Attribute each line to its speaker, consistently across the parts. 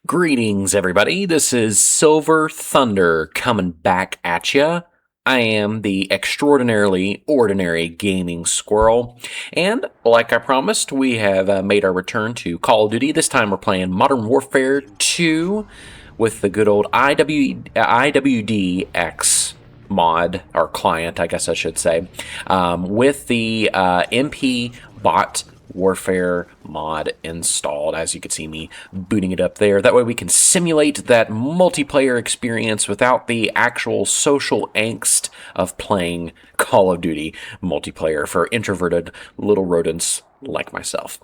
Speaker 1: Greetings, everybody. This is Silver Thunder coming back at ya. I am the extraordinarily ordinary gaming squirrel, and like I promised, we have made our return to Call of Duty. This time we're playing Modern Warfare 2 with the good old IWDX mod, or client, I guess I should say, with the MP bot Warfare mod installed. As you can see me booting it up there. That way we can simulate that multiplayer experience without the actual social angst of playing Call of Duty multiplayer for introverted little rodents like myself.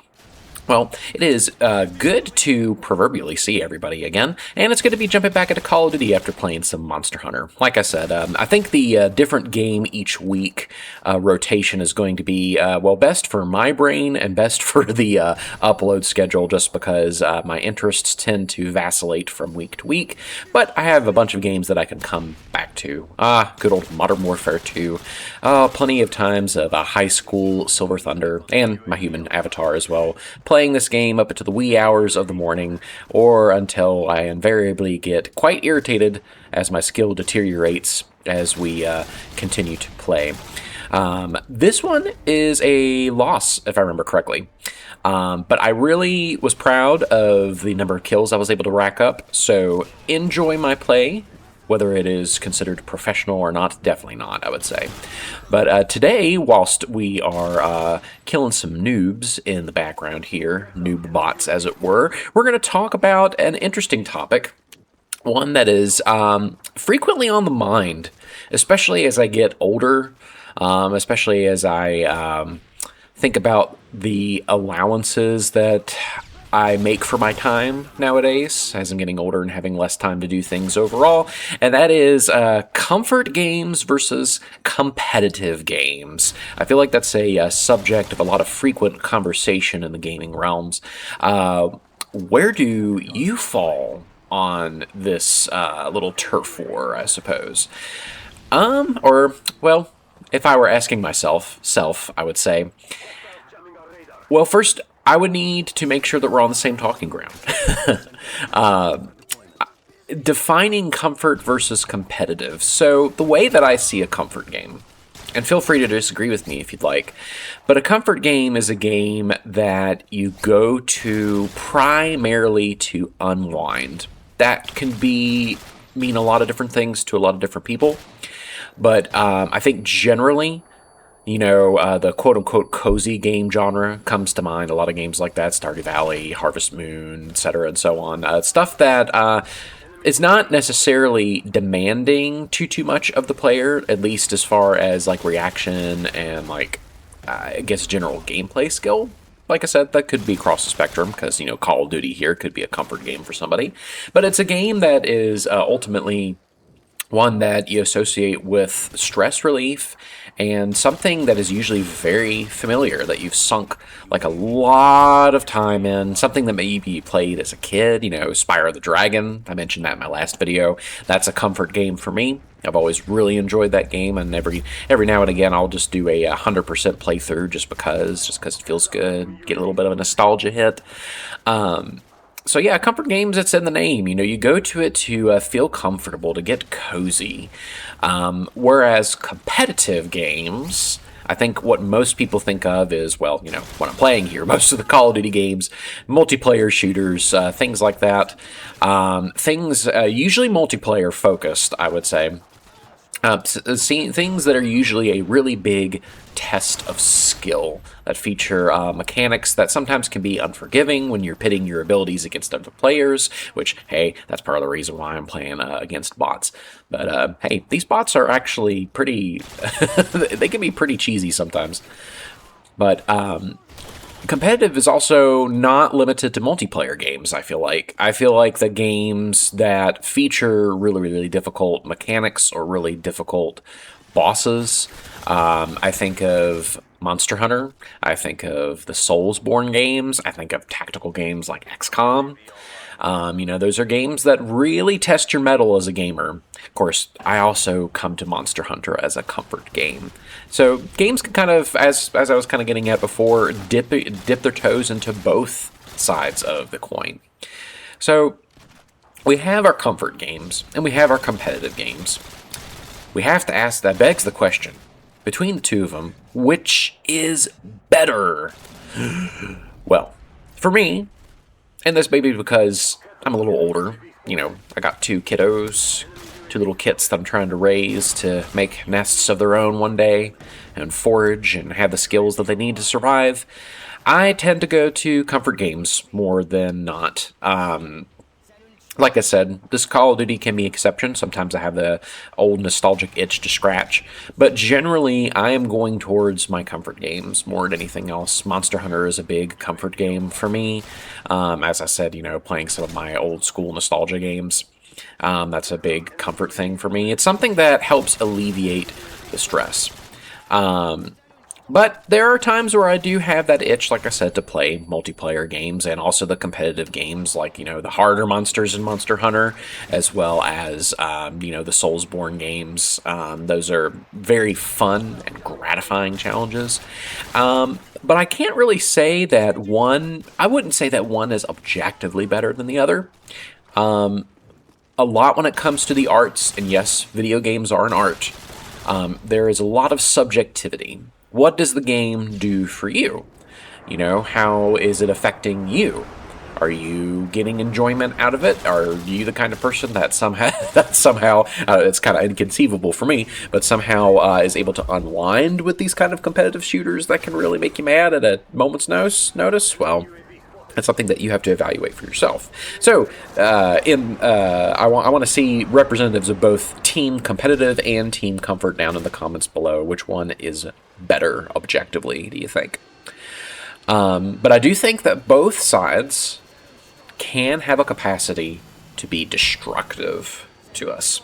Speaker 1: Well, it is good to proverbially see everybody again, and it's good to be jumping back into Call of Duty after playing some Monster Hunter. Like I said, I think the different game each week rotation is going to be, well, best for my brain and best for the upload schedule, just because my interests tend to vacillate from week to week, but I have a bunch of games that I can come back to. Good old Modern Warfare 2. Plenty of times of high school Silver Thunder, and my human avatar as well, playing this game up into the wee hours of the morning, or until I invariably get quite irritated as my skill deteriorates as we continue to play. This one is a loss, if I remember correctly. But I really was proud of the number of kills I was able to rack up, so enjoy my play. Whether it is considered professional or not, definitely not, I would say. But today, whilst we are killing some noobs in the background here, noob bots as it were, we're going to talk about an interesting topic, one that is frequently on the mind, especially as I get older, especially as I think about the allowances that I make for my time nowadays, as I'm getting older and having less time to do things overall, and that is comfort games versus competitive games. I feel like that's a subject of a lot of frequent conversation in the gaming realms. Where do you fall on this little turf war, I suppose? Or, well, if I were asking myself, I would say, well, first, I would need to make sure that we're on the same talking ground. Defining comfort versus competitive. So the way that I see a comfort game, and feel free to disagree with me if you'd like, but a comfort game is a game that you go to primarily to unwind. That can mean a lot of different things to a lot of different people, but I think generally, the quote-unquote cozy game genre comes to mind. A lot of games like that, Stardew Valley, Harvest Moon, etc., and so on. Stuff that is not necessarily demanding too much of the player, at least as far as, like, reaction and, like, I guess general gameplay skill. Like I said, that could be across the spectrum, because, Call of Duty here could be a comfort game for somebody. But it's a game that is ultimately one that you associate with stress relief and something that is usually very familiar, that you've sunk like a lot of time in, something that maybe you played as a kid, Spyro the Dragon. I mentioned that in my last video. That's a comfort game for me. I've always really enjoyed that game, and every now and again I'll just do a 100% playthrough just because it feels good, get a little bit of a nostalgia hit. So yeah, comfort games, it's in the name. You go to it to feel comfortable, to get cozy. Whereas competitive games, I think what most people think of is, well, what I'm playing here. Most of the Call of Duty games, multiplayer shooters, things like that. Things usually multiplayer focused, I would say. Things that are usually a really big test of skill, that feature mechanics that sometimes can be unforgiving when you're pitting your abilities against other players, which, hey, that's part of the reason why I'm playing against bots. But, hey, these bots are actually pretty... they can be pretty cheesy sometimes. But, competitive is also not limited to multiplayer games, I feel like. I feel like the games that feature really difficult mechanics or really difficult bosses, I think of Monster Hunter, I think of the Soulsborne games, I think of tactical games like XCOM. Those are games that really test your mettle as a gamer. Of course, I also come to Monster Hunter as a comfort game. So games can kind of, as I was kind of getting at before, dip their toes into both sides of the coin. So We have our comfort games, and we have our competitive games. We have to ask, that begs the question, between the two of them, which is better? Well, for me, and this may be because I'm a little older, I got two kiddos, two little kits that I'm trying to raise to make nests of their own one day and forage and have the skills that they need to survive. I tend to go to comfort games more than not. Like I said, this Call of Duty can be an exception. Sometimes I have the old nostalgic itch to scratch. But generally, I am going towards my comfort games more than anything else. Monster Hunter is a big comfort game for me. As I said, playing some of my old school nostalgia games. That's a big comfort thing for me. It's something that helps alleviate the stress. But there are times where I do have that itch, like I said, to play multiplayer games and also the competitive games like, the harder monsters in Monster Hunter, as well as, the Soulsborne games. Those are very fun and gratifying challenges. But I can't really say that I wouldn't say that one is objectively better than the other. A lot when it comes to the arts, and yes, video games are an art, there is a lot of subjectivity. What does the game do for you? How is it affecting you? Are you getting enjoyment out of it? Are you the kind of person that somehow, it's kind of inconceivable for me, but somehow is able to unwind with these kind of competitive shooters that can really make you mad at a moment's notice? Well, that's something that you have to evaluate for yourself. So, I want to see representatives of both team competitive and team comfort down in the comments below. Which one is better objectively, do you think? But I do think that both sides can have a capacity to be destructive to us.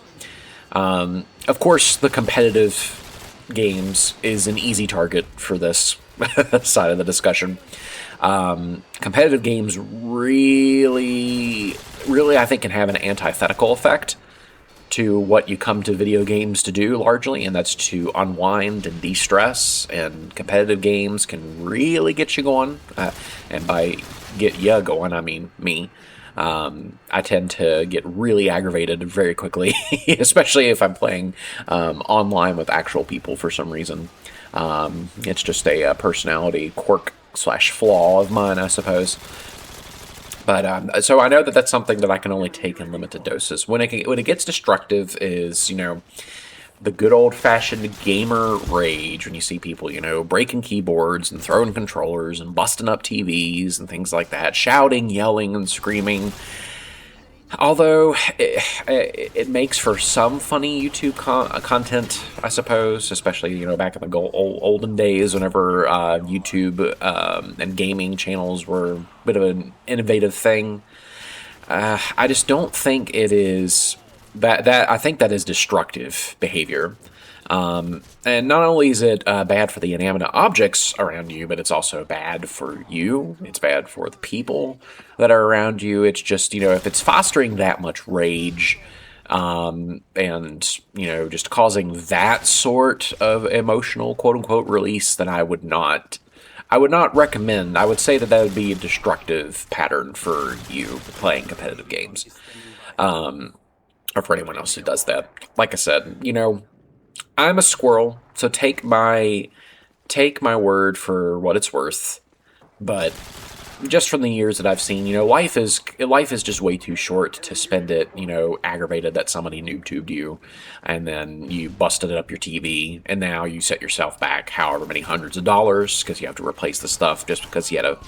Speaker 1: Of course, the competitive games is an easy target for this side of the discussion. Competitive games really, I think, can have an antithetical effect to what you come to video games to do largely, and that's to unwind and de-stress. And competitive games can really get you going, and by get you going, I mean me. I tend to get really aggravated very quickly, especially if I'm playing online with actual people for some reason. It's just a personality quirk / flaw of mine, I suppose. But so I know that that's something that I can only take in limited doses. When it gets destructive is, the good old-fashioned gamer rage when you see people, breaking keyboards and throwing controllers and busting up TVs and things like that, shouting, yelling, and screaming. Although it makes for some funny YouTube content, I suppose, especially back in the olden days whenever YouTube and gaming channels were a bit of an innovative thing. I just don't think it is that I think that is destructive behavior. And not only is it bad for the inanimate objects around you, but it's also bad for you. It's bad for the people that are around you. It's just, if it's fostering that much rage, and, just causing that sort of emotional, quote-unquote, release, then I would not recommend. I would say that would be a destructive pattern for you playing competitive games. Or for anyone else who does that. Like I said, I'm a squirrel, so take my word for what it's worth. But just from the years that I've seen, life is just way too short to spend it, aggravated that somebody noob-tubed you, and then you busted it up your TV, and now you set yourself back however many hundreds of dollars because you have to replace the stuff just because you had a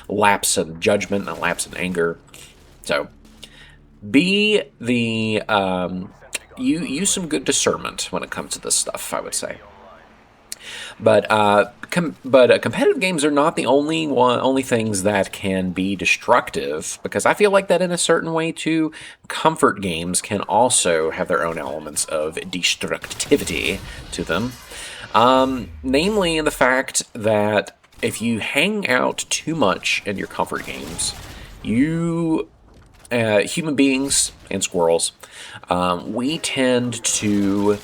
Speaker 1: lapse in judgment and a lapse in anger. So be the use some good discernment when it comes to this stuff, I would say. But competitive games are not the only things that can be destructive, because I feel like that in a certain way too, comfort games can also have their own elements of destructivity to them. Namely in the fact that if you hang out too much in your comfort games, human beings and squirrels, we tend to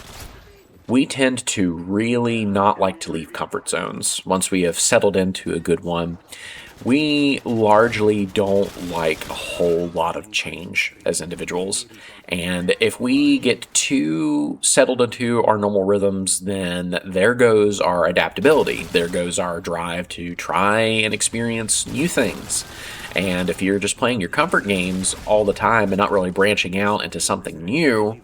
Speaker 1: really not like to leave comfort zones. Once we have settled into a good one, we largely don't like a whole lot of change as individuals. And if we get too settled into our normal rhythms, then there goes our adaptability. There goes our drive to try and experience new things. And if you're just playing your comfort games all the time and not really branching out into something new,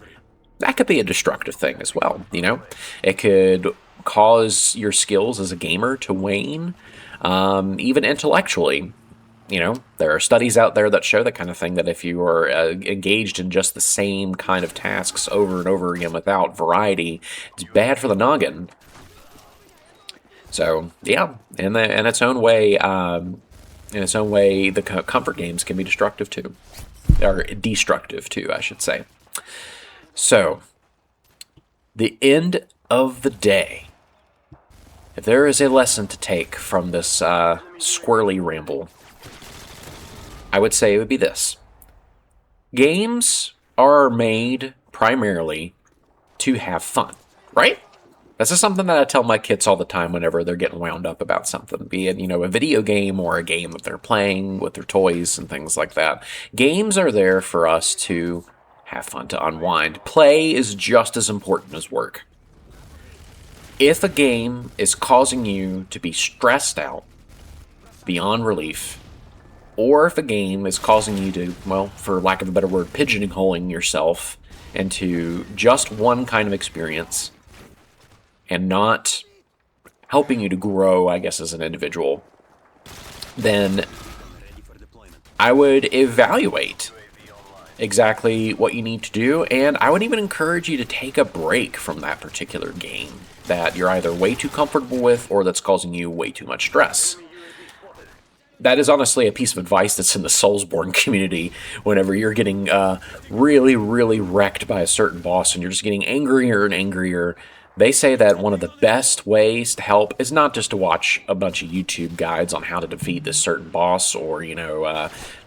Speaker 1: that could be a destructive thing as well, you know? It could cause your skills as a gamer to wane, even intellectually. You know, there are studies out there that show that kind of thing, that if you are engaged in just the same kind of tasks over and over again without variety, it's bad for the noggin. So, yeah, in its own way, the comfort games can be destructive too. Or destructive too, I should say. So, the end of the day, if there is a lesson to take from this squirrely ramble, I would say it would be this. Games are made primarily to have fun, right? This is something that I tell my kids all the time whenever they're getting wound up about something, be it, a video game or a game that they're playing with their toys and things like that. Games are there for us to have fun, to unwind. Play is just as important as work. If a game is causing you to be stressed out beyond relief, or if a game is causing you to, well, for lack of a better word, pigeonholing yourself into just one kind of experience and not helping you to grow, I guess, as an individual, then I would evaluate exactly what you need to do, and I would even encourage you to take a break from that particular game that you're either way too comfortable with or that's causing you way too much stress. That is honestly a piece of advice that's in the Soulsborne community. Whenever you're getting really, really wrecked by a certain boss and you're just getting angrier and angrier, they say that one of the best ways to help is not just to watch a bunch of YouTube guides on how to defeat this certain boss, or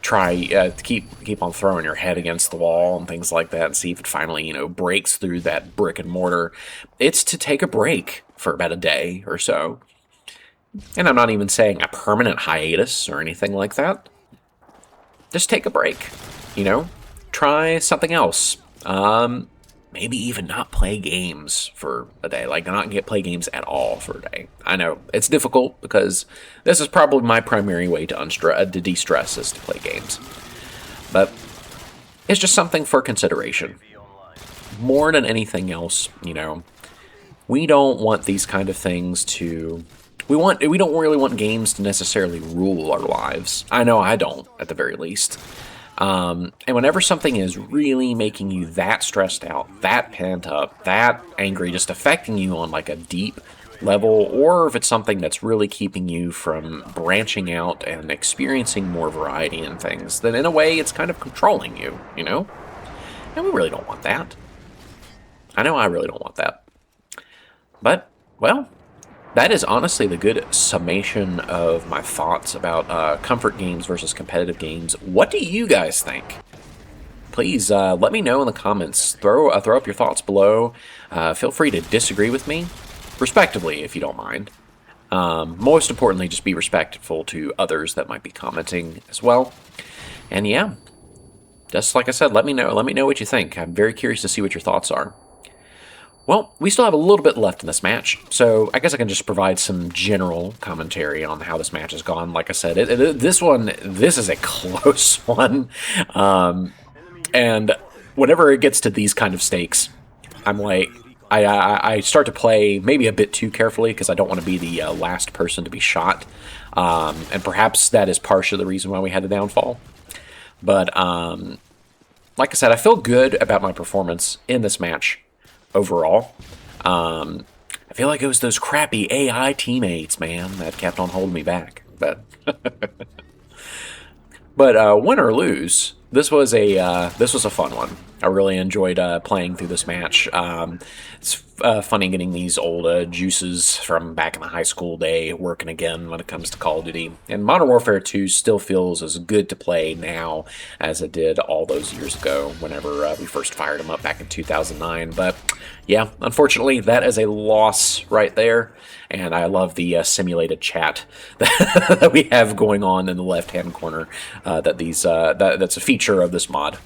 Speaker 1: try to keep on throwing your head against the wall and things like that and see if it finally breaks through that brick and mortar. It's to take a break for about a day or so. And I'm not even saying a permanent hiatus or anything like that. Just take a break, try something else. Maybe even not play games for a day, like not play games at all for a day. I know it's difficult because this is probably my primary way to de-stress, is to play games. But it's just something for consideration. More than anything else, we don't want these kind of things to... We don't really want games to necessarily rule our lives. I know I don't, at the very least. And whenever something is really making you that stressed out, that pent up, that angry, just affecting you on like a deep level, or if it's something that's really keeping you from branching out and experiencing more variety in things, then in a way it's kind of controlling you, And we really don't want that. I know I really don't want that. But, well... that is honestly the good summation of my thoughts about comfort games versus competitive games. What do you guys think? Please let me know in the comments. Throw up your thoughts below. Feel free to disagree with me, respectively, if you don't mind. Most importantly, just be respectful to others that might be commenting as well. And yeah, just like I said, let me know. Let me know what you think. I'm very curious to see what your thoughts are. Well, we still have a little bit left in this match, so I guess I can just provide some general commentary on how this match has gone. Like I said, this is a close one, and whenever it gets to these kind of stakes, I'm like, I start to play maybe a bit too carefully because I don't want to be the last person to be shot, and perhaps that is partially the reason why we had the downfall. But like I said, I feel good about my performance in this match. Overall, I feel like it was those crappy AI teammates, man, that kept on holding me back. But, win or lose, this was a fun one. I really enjoyed playing through this match. It's funny getting these old juices from back in the high school day working again when it comes to Call of Duty. And Modern Warfare 2 still feels as good to play now as it did all those years ago whenever we first fired them up back in 2009. But yeah, unfortunately, that is a loss right there. And I love the simulated chat that we have going on in the left-hand corner. That's a feature of this mod,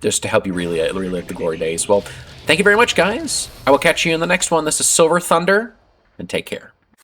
Speaker 1: just to help you relive the glory days. Well, thank you very much, guys. I will catch you in the next one. This is Silver Thunder, and take care.